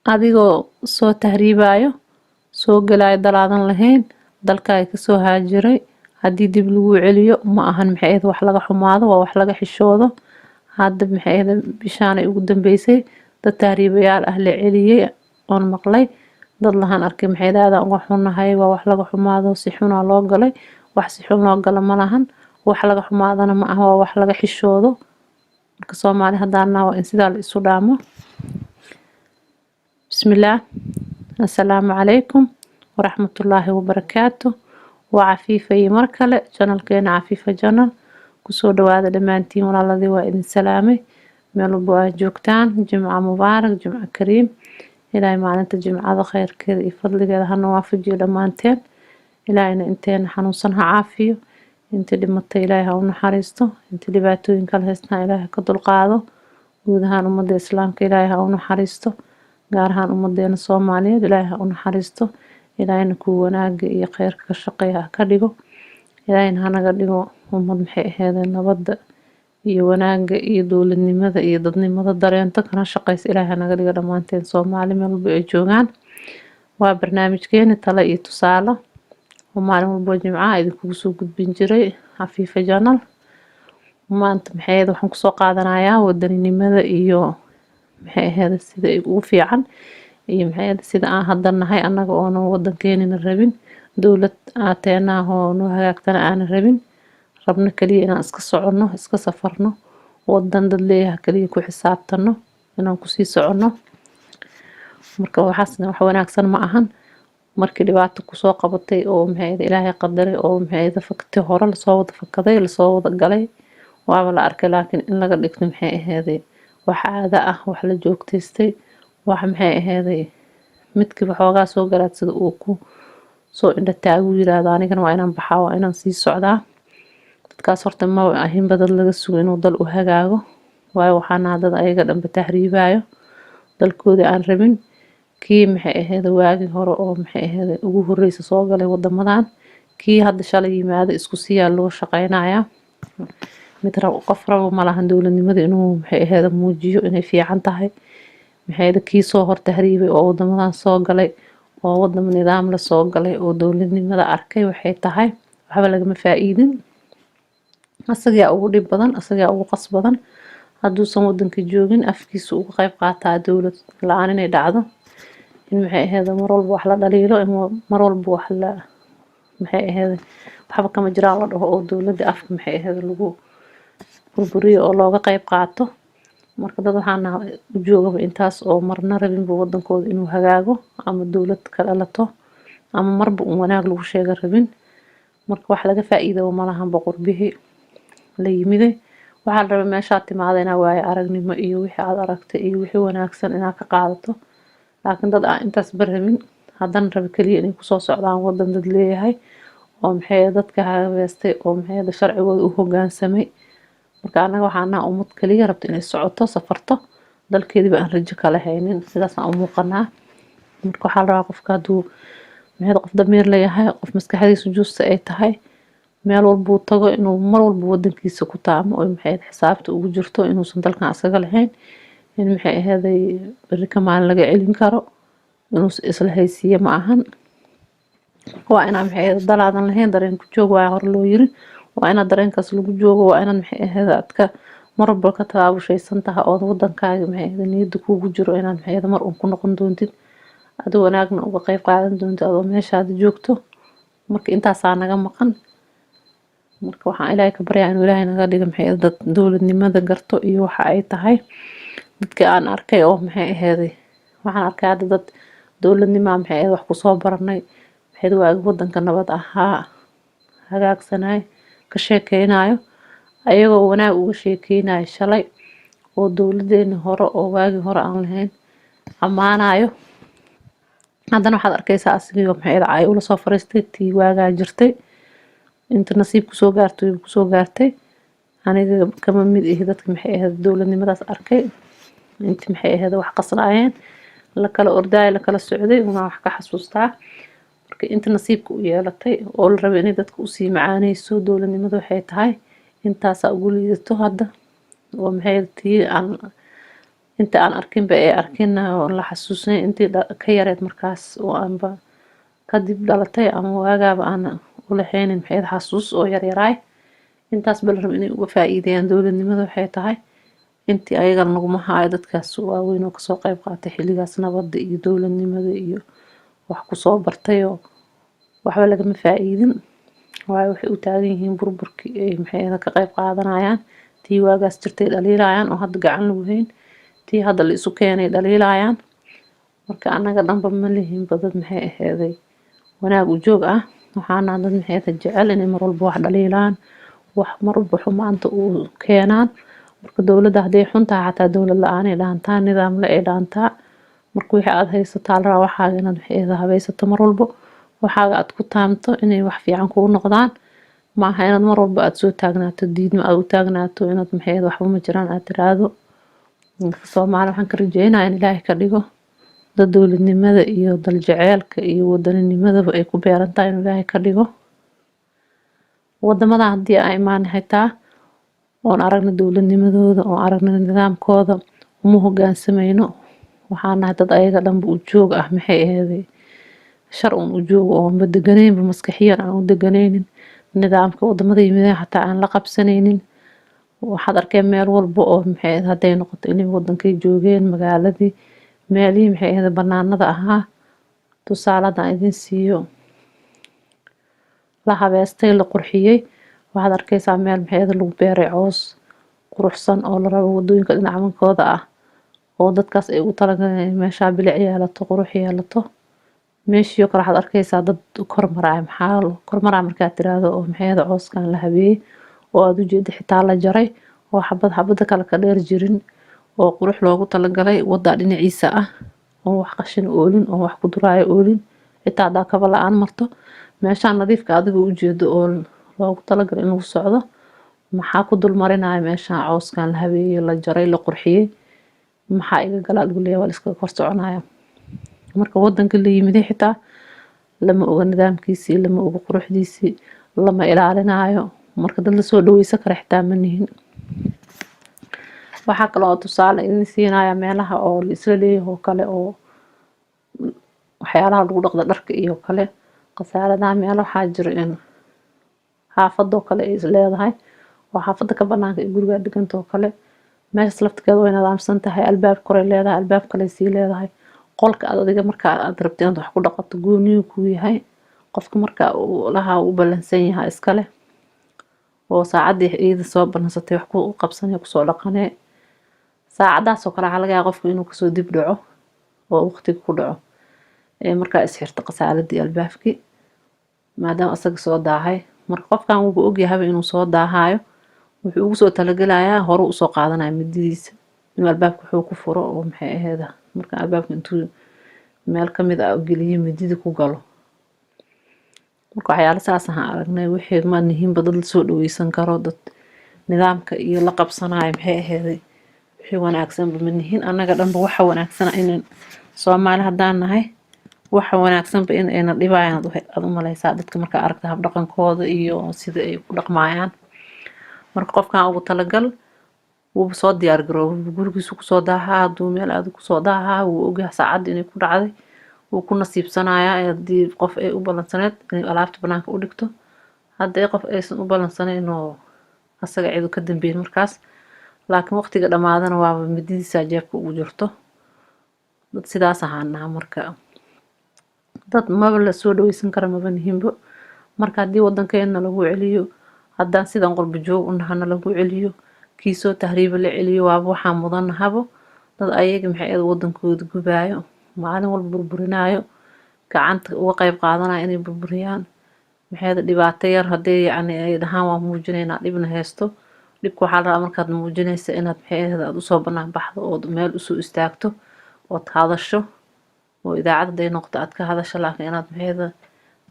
adigoo soo tahriibayo soo galaayo dalaadan lahayn dalkaaga kasoo haajiray haddii dib lagu celiyo ma ahan maxay ahayd wax laga xumaado waa wax laga xishoodo. hadda maxay ahayd bishaanay ugu dambeysay dad tahriibayaal ah la celiyay oon maqlay dad lahaan arkay maxay ahayd uga xunahay waa wax laga xumaado si xun loo galay wax si xun loo gala ma lahan wax laga xumaadana ma aha waa wax laga xishoodo. marka Soomaali hadana waa in sidaa la isu dhaamo. bismillaah assalaamu calaykum waraxmatullaahi wabarakaatuh. waa Cafiifa iyo mar kale channelkeena Cafiifa Channel. kusoo dhawaada dhamaantiin walaaladii waa idin salaamay meel walba aad joogtaan. jimco mubaarak, jimco kariim. ilaahay maalinta jimcada khayrkeeda iyo fadligeeda hana waafajiyo dhammaanteen. ilaahayna inteena xanuunsan ha caafiyo, inta dhimatay ilaahay ha u naxariisto, inta dhibaatooyinka la haystaan ilaahay ka dulqaado. guud ahaan ummadda islaamka ilaahay ha u naxariisto, gaar ahaan ummadeena Soomaaliyeed ilaahay ha u naxariisto. ilaahayna kuwa wanaaga iyo khayrka ka shaqeeya ka dhigo. ilaahayna hanaga dhigo ummad maxay ahaydeen nabadda iyo wanaaga iyo dowladnimada iyo dadnimada dareento kana shaqeysa. ilaahay hanaga dhigo dhammaanteen Soomaali meel walba ay joogaan. waa barnaamijkeena talo iyo tusaale oo maalin walba jimcaha idinkugu soo gudbin jiray Cafiifa Channel. maanta maxay ahayd waxaan kusoo qaadanayaa wadaninimada iyo maxay ahayd sida ugu fiican iyo maxay ahayd sida aan hadda nahay annaga oo wadankeena rabin dowlad aateena oo noo hagaagtana aan rabin rabna kaliya inaan iska soconno iska safarno wadan dad leeyahay kaliya ku xisaabtano inaan ku sii soconno. marka waxaasna wax wanaagsan ma ahan. markii dhibaato ku soo qabatay oo maxay ahayd ilaahay qadaray oo maxay ahayd fakatay hore la soo wada fakaday la soo wada galay waaba la arkay laakiin in laga dhigto maxay ahayd wax caado ah wax la joogteystay wax maxay ahayd midkii waxoogaa soo garaadsada uu ku soo indha taagu yiraahdo anigana waa inaan baxaa waa inaan sii socdaa. dadkaas horta ma ahin badal laga sugo inuu dal u hagaago waayo waxaana dad ayaga dhanba tahriibayo dalkooda aan rabin. kii maxay ahayd waagi hore oo maxay ahayd ugu horeysa soo galay wadamadan kii hadda shalay yimaado isku siyaa loo shaqeynayaa. mid qof rabo ma lahan dowladnimada inuu maxay ahayd muujiyo inay fiican tahay. maxay ahayd kii soo hor tahriibay oo wadamadan soo galay oo wadam nidaam la soo galay oo dowladnimada arkay waxay tahay waxba lagama faa'iidin. asaga ugu dhib badan asaga ugu qas badan hadduusan wadanka joogin afkiisa uga qayb qaataa dowlad la'aan inay dhacdo. in maxay ahayd mar walba wax la dhaliilo in mar walba wax la maxay ahayd waxba kama jiraan la dhaho oo dowladda afka maxay ahayd lagu burburiyo oo looga qayb qaato. marka dad waxaan u joogaba intaas oo marna rabin buu wadankooda inuu hagaago ama dowlad ka dhalato ama marba wanaag lagu sheega rabin. marka wax laga faa'iido ma lahan boqorbihi la yimiday waxaa la rabaa meesha timaadayna waayo aragnimo iyo wixii aad aragtay iyo wixii wanaagsan inaad ka qaadato. laakiin dad aan intaas barabin hadan raba kaliya inay ku soo socdaan wadan dad leeyahay oo maxay dadka habeestay oo maxay sharcigooda u hoggaansamay. marka anaga waxaan ummad kaliya rabto inay socoto safarto dalkeediba aan rajo kala haynin sidaas aan u muuqanaa. marka waxaa la rabaa qofka haduu maxay qof damiir leeyahay qof maskaxdiisu juusta ay tahay meel walba uu tago inuu mar walba wadankiisa ku taamo oo maxay xisaabta ugu jirto inuusan dalkan asaga lahayn in maxay ahayd bari kamaan laga celin karo inuu isla haysiye ma ahan. waa inaan maxay ahayd dalaadan lahayn dareen ku joog waa hor loo yiri waa inaan dareenkaas lagu joogo waa inaan maxay ahayd adka mar walba ka tabaabashaysan tahay oo wadankaaga maxay ahayd niyada kuugu jiro inaan maxay ahayd mar ku noqon doontid adoo wanaagna uga qayb qaadan doontid adoo meeshaad joogto. marka intaas naga maqan. marka waxaan ilaahay ka baryaa inuu ilaahay naga dhigo maxay dad dowladnimada garto iyo waxa ay tahay. dadka aan arkay oo maxay ahayd waxaan arkay dad dowladnimo maxay ahayd wax ku soo baranay maxay waagi wadanka nabad ahaa hagaagsanay ka sheekeynayo ayagoo wanaag uga sheekeynayo shalay oo dowladeena hore oo waagi hore aan lahayn amaanayo. haddana waxaad arkaysaa asigoo maxay ay ula soo fariistay tii waagaa jirtay inta nasiib ku soo gaartay ku soo gaartay aniga kama mid ah dadka maxay ahayd dowladnimadaas arkay inta maxay ahayd wax qasnaayeen la kala ordaay la kala socday una wax ka xasuustaa. marka inta nasiibka u yeelatay oo la rabay inay dadku u sii macaaneyso dowladnimadu waxay tahay intaas ugu liidato hadda oo maxay tii aan inta aan arkin ba ee arkin oo la xasuusnay intii ka yareed markaas oo aanba kadib dhalatay ama waagaaba aan u lahayn maxay xasuus oo yaryaraay intaas bal rab inay uga faa'iideeyaan dowladnimada waxay tahay intii ayaga naguma haayo dadkaas waaweyn oo kasoo qayb qaatay xilligaas nabadda iyo dowladnimada iyo wax ku soo bartay oo waxba lagama faa'iidin waayo waxay u taagan yihiin burburkii ay maxay ka qayb qaadanayaan tii waagaas jirtay dhaliilayaan oo hadda gacan lagu hayn tii hadda la isu keenay dhaliilayaan marka anaga dhanba ma lihin badad maxay aheeday wanaag u joog ah waxaana dad maxay jecel inay mar walba wax dhaliilaan wax mar walba xumaanta uu keenaan marka dowladda haday xun tahay xataa dowlad la'aan ay dhaantaa nidaam la ay dhaantaa marka wixii aad haysataa la rabaa waxaaga inaad maxay habaysato mar walba waxaaga aad ku taamto inay wax fiican kugu noqdaan ma aha inaad mar walba aad soo taagnaato diidmo aad u taagnaato inaad maxay waxba ma jiraan aad tiraahdo Soomaali waxaan ka rajeynayaa in Ilaahay ka dhigo dad dowladnimada iyo dal jaceylka iyo wadaninimada ay ku beeran tahay in Ilaahay ka dhigo wadamada hadii ay imaan xitaa oon aragna dowladnimadooda oo aragna nidaamkooda uma hoggaansamayno waxaan nahay dad ayaga dhanba u joog ah maxay ahayd shar u joog oo deganeen maskaxiyan aan u deganeenin nidaamka wadamada yimid xataa aan la qabsanaynin waxaad arkay meel walba oo maxay haday noqoto inay wadankay joogeen magaaladii meelihii maxay ahayd banaanada ahaa tusaalada idin siiyo la habeestay la qurxiyay waxaad arkaysaa meel maxay lagu beeray coos quruxsan oo la rabo wadooyinka dhinacankooda ah oo dadkaas ay u talagaleen meesha bilic yeelato qurux yeelato meeshii kale waxaad arkaysaa dad kormaraay maxaa kormaraay markaa tiraahdo oo maxay cooskan la habeeyay oo aad u jeedo xitaa la jaray oo xabad kale ka dheer jirin oo qurux loogu talagalay wada dhinaciisa ah oo wax qashin oolin oo wax ku duraayo oolin xitaa daakaba la'aan marto meesha nadiifka adiga u jeedo oo loogu talagalay inuu socdo maxaa ku dul marinaya meesha cooskan la habeeyay la jaray la qurxiyay maxaa iga galaad guleeya wal iska kor soconaya marka wadanka la yimid xitaa lama oga nidaamkiisa lama oga quruxdiisa lama ilaalinayo marka dad la soo dhaweysan kara xitaa ma nihin waxa kale oo tusaale in siinaya meelaha oo la isla leeyahay kale oo waxyaalaha lagu dhaqdo dharka iyo kale qasaaradaha meelo waxaa jira in xaafado kale ay leedahay waa xaafada ka banaanka guriga dhigantoo kale meesha laftigeeda way nidaamsan tahay albaab kore leedahay albaab kale sii leedahay qolka adiga marka aad rabtid inaad wax ku dhaqato gooniyo ku yahay qofka marka uu laha u balansan yahay iskale oo saacadii iyada soo banansatay wax ku qabsanay ku soo dhaqanay saacadaas oo kale waxa laga yaabaa qofku inuu kasoo dib dhaco oo waqtiga ku dhaco marka isxirta qasaaladii albaabki maadaama asaga soo daahay marka qofkan uu og yahay inuu soo daahayo wuxuu ugu soo talagalayaa hore u soo qaadanaya mididiisa inuu albaabka wuxuu ku furo oo maxay ahayd marka albaabka intuu meel kamid ah galiyo midida ku galo marka waxyaalo saas ah aragnay wixii ma nihiin badal soo dhaweysan karo dad nidaamka iyo la qabsanayo maxay ahayd wixii wanaagsan ma nihiin anaga dhanba waxa wanaagsan in Soomaali hadaan nahay waxa wanaagsan in ayna dhibayaan aad u maleysaa dadka marka aragta hab dhaqankooda iyo sida ay ku dhaqmayaan marka qofkan ugu talagal wuu soo diyaar garoow gurigiisa ku soo daahaa haduu meel aad ku soo daahaa wuu ogahay saacad inay ku dhacday wuu ku nasiibsanayaa hadii qof ay u balansaneed inay alaabta banaanka u dhigto hadii qof aysan u balansaneyn oo asaga cid ka dambeeyay markaas laakiin waqtiga dhamaadana waa mididiisa jeebka ugu jirto dad sidaas ahaana marka dad ma la soo dhaweysan kara ma banihinbo marka hadii wadankeena lagu celiyo haddaan sidan qurbo joog u nahana lagu celiyo kiisoo tahriib la celiyo waa waxa mudan habo dad ayaga maxay wadankooda gubaayo maalin walba burburinayo gacanta uga qayb qaadanaya inay burburiyaan maxay dhibaato yar hadii yani ay dhahaan waa muujinayna dhibna haysto dhibku waxa la rabaa markaad muujinaysa inaad maxay aad u soo banaan baxdo oo meel u soo istaagto oo hadasho oo idaacada ay noqoto aad ka hadasho laakiin inaad maxay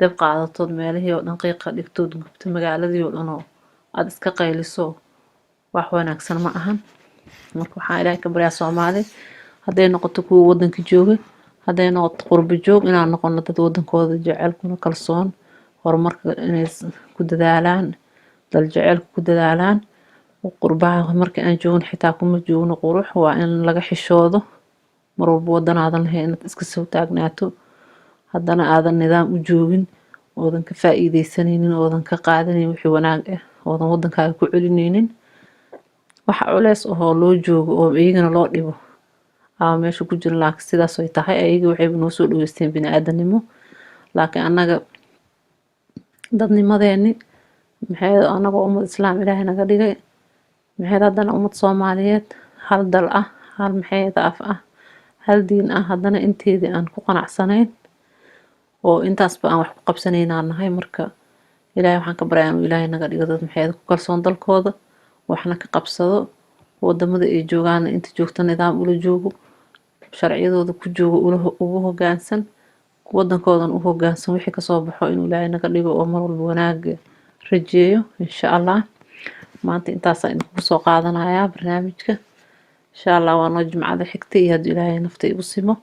dab qaadato meelihii oo dhan qiiqa dhigto gubto magaaladii oo dhan oo aad iska qayliso wax wanaagsan ma ahan marka waxa Ilaahay ka baryaa Soomaali haday noqoto kuwa wadanka jooga haday noqoto qurbo joog inaan noqono dad wadankooda jecel kuna kalsoon horumarka inay ku dadaalaan dal jaceelka ku dadaalaan qurbaha marka aan joogno xitaa kuma joogno qurux, waa in laga xishoodo mar walba wadan aadan lahayn inaad iska soo taagnaato haddana aadan nidaam u joogin oodan ka faa'iideysanaynin oodan ka qaadanaynin wixii wanaag ah oodan wadankaaga ku celinaynin waxa culeys ahoo loo joogo oo iyagana loo dhibo ama meesha ku jira laakiin sidaas ay tahay ayaga waxay noo soo dhaweysteen bini'aadanimo laakiin annaga dadnimadeeni maxay anaga ummad islaam ilaahay naga dhigay maxay haddana ummad Soomaaliyeed hal dal ah hal maxay af ah hal diin ah haddana inteedii aan ku qanacsanayn oo intaasba aan wax ku qabsanaynaa nahay marka ilaahay waxaan ka baryaa inuu ilaahay naga dhigo dad maxay ku kalsoon dalkooda waxna ka qabsado wadamada ay joogaan inta joogta nidaam ula joogo sharciyadooda ku joogo ugu hoggaansan wadankoodan u hoggaansan wixii ka soo baxo inuu ilaahay naga dhigo oo mar walba wanaag rajeeyo insha Allah maanta intaas aan ku soo qaadanayaa barnaamijka insha Allah waa noo jumcada xigta iyo haddii ilaahay nafta igu simo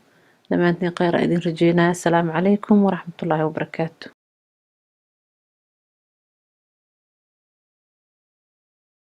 dhammaantiin khayr idin rajeynaya assalaamu calaykum waraxmatullaahi wabarakaatu